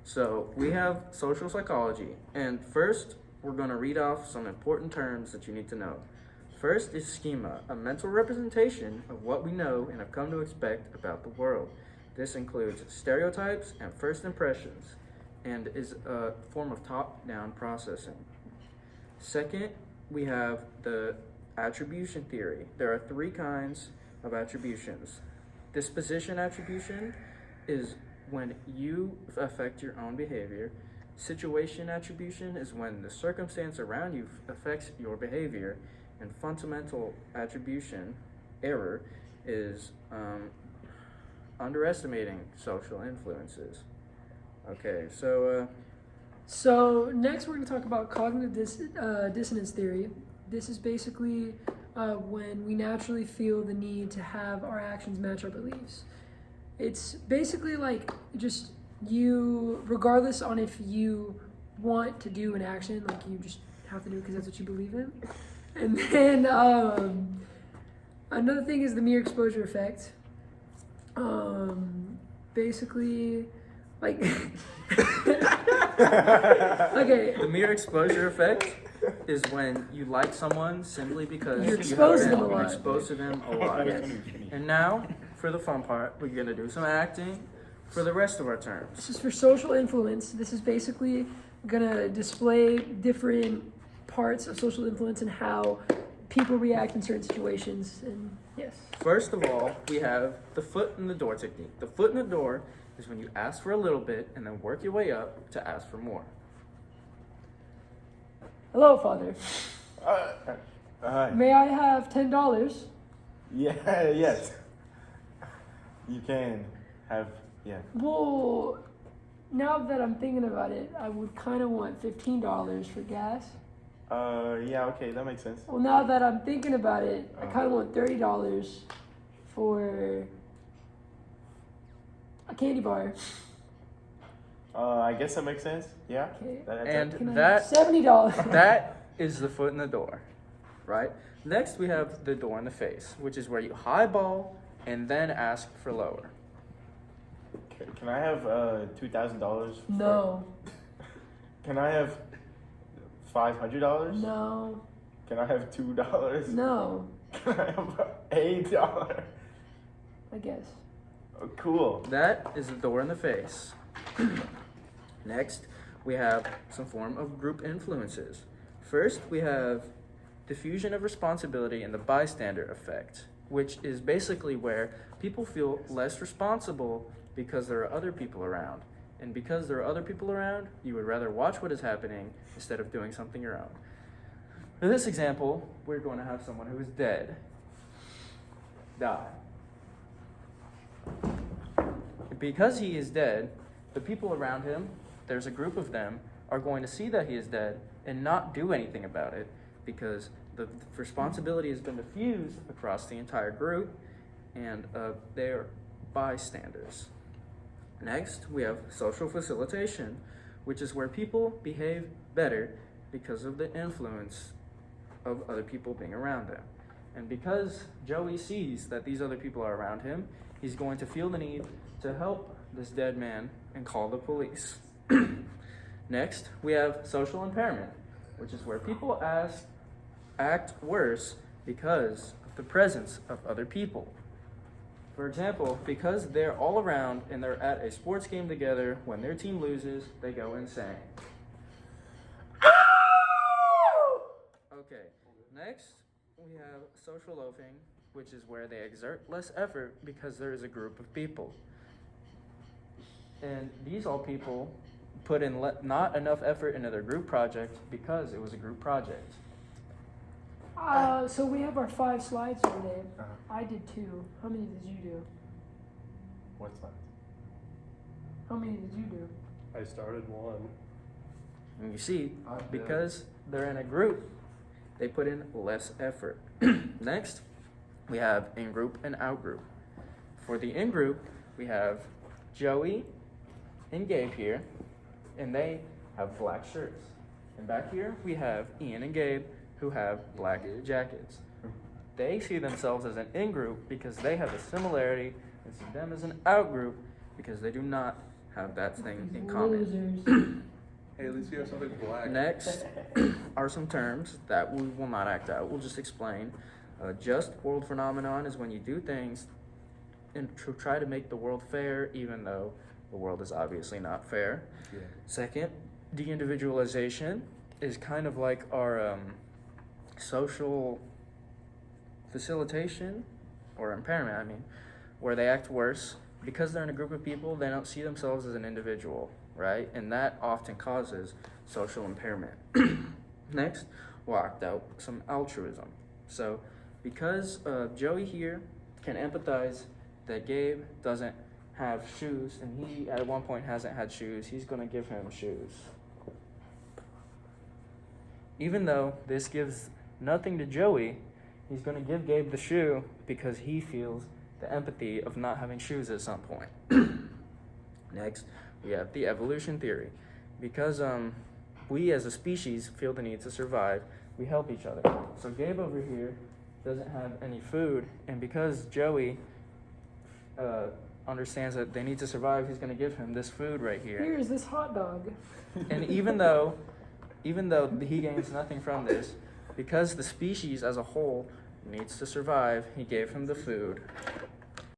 So we have social psychology, and first we're going to read off some important terms that you need to know. First is schema, a mental representation of what we know and have come to expect about the world. This includes stereotypes and first impressions, and is a form of top-down processing. Second, we have the attribution theory. There are three kinds of attributions. Disposition attribution is when you affect your own behavior. Situation attribution is when the circumstance around you affects your behavior. And fundamental attribution error is underestimating social influences. Okay, So next we're going to talk about cognitive dissonance theory. This is basically when we naturally feel the need to have our actions match our beliefs. It's basically like just you, regardless on if you want to do an action, like you just have to do it because that's what you believe in. And then another thing is the mere exposure effect. Basically, like okay. The mere exposure effect is when you like someone simply because You're exposed you to them have a been lot. exposed to them a lot. Yes. And now, for the fun part, we're going to do some acting for the rest of our terms. This is for social influence. This is basically gonna display different parts of social influence and how people react in certain situations. And yes. First of all, we have the foot in the door technique. The foot in the door is when you ask for a little bit and then work your way up to ask for more. Hello, Father. Hi. May I have $10? Yeah, yes. You can have, yeah. Well, now that I'm thinking about it, I would kind of want $15 for gas. Yeah, okay, that makes sense. Well, now that I'm thinking about it, I kind of want $30 for a candy bar. I guess that makes sense. Yeah. Okay. And Can I that have $70? that is the foot in the door, right? Next, we have the door in the face, which is where you highball and then ask for lower. Can I have $2,000? No. Can I have $500? No. Can I have $2? No. Can I have $8? I guess. Oh, cool. That is the door in the face. Next, we have some form of group influences. First, we have diffusion of responsibility and the bystander effect, which is basically where people feel less responsible because there are other people around. And because there are other people around, you would rather watch what is happening instead of doing something your own. For this example, we're going to have someone who is dead die. Because he is dead, the people around him, there's a group of them, are going to see that he is dead and not do anything about it because the responsibility has been diffused across the entire group and they're bystanders. Next, we have social facilitation, which is where people behave better because of the influence of other people being around them. And because Joey sees that these other people are around him, he's going to feel the need to help this dead man and call the police. Next, we have social impairment, which is where people act worse because of the presence of other people. For example, because they're all around and they're at a sports game together, when their team loses, they go insane. Okay, next we have social loafing, which is where they exert less effort because there is a group of people. And these all people put in not enough effort into their group project because it was a group project. So we have our 5 slides over there. Uh-huh. I did 2. How many did you do? What's that? How many did you do? I started one. And you see, I did. because they're in a group, they put in less effort. Next, we have in-group and out-group. For the in-group, we have Joey and Gabe here, and they have black shirts. And back here, we have Ian and Gabe, who have black jackets. They see themselves as an in-group because they have a similarity, and see them as an out-group because they do not have that thing in common. Losers. Hey, at least you have something black. Next are some terms that we will not act out. We'll just explain. Just world phenomenon is when you do things and try to make the world fair, even though the world is obviously not fair. Yeah. Second, de-individualization is kind of like our social facilitation or impairment, I mean, where they act worse. Because they're in a group of people, they don't see themselves as an individual, right? And that often causes social impairment. Next, we'll act out some altruism. So, because Joey here can empathize that Gabe doesn't have shoes, and he at one point hasn't had shoes, he's going to give him shoes. Even though this gives nothing to Joey, he's going to give Gabe the shoe because he feels the empathy of not having shoes at some point. Next, we have the evolution theory. Because we as a species feel the need to survive, we help each other. So Gabe over here doesn't have any food, and because Joey understands that they need to survive, he's going to give him this food right here. Here is this hot dog. And even though he gains nothing from this, because the species as a whole needs to survive, he gave him the food.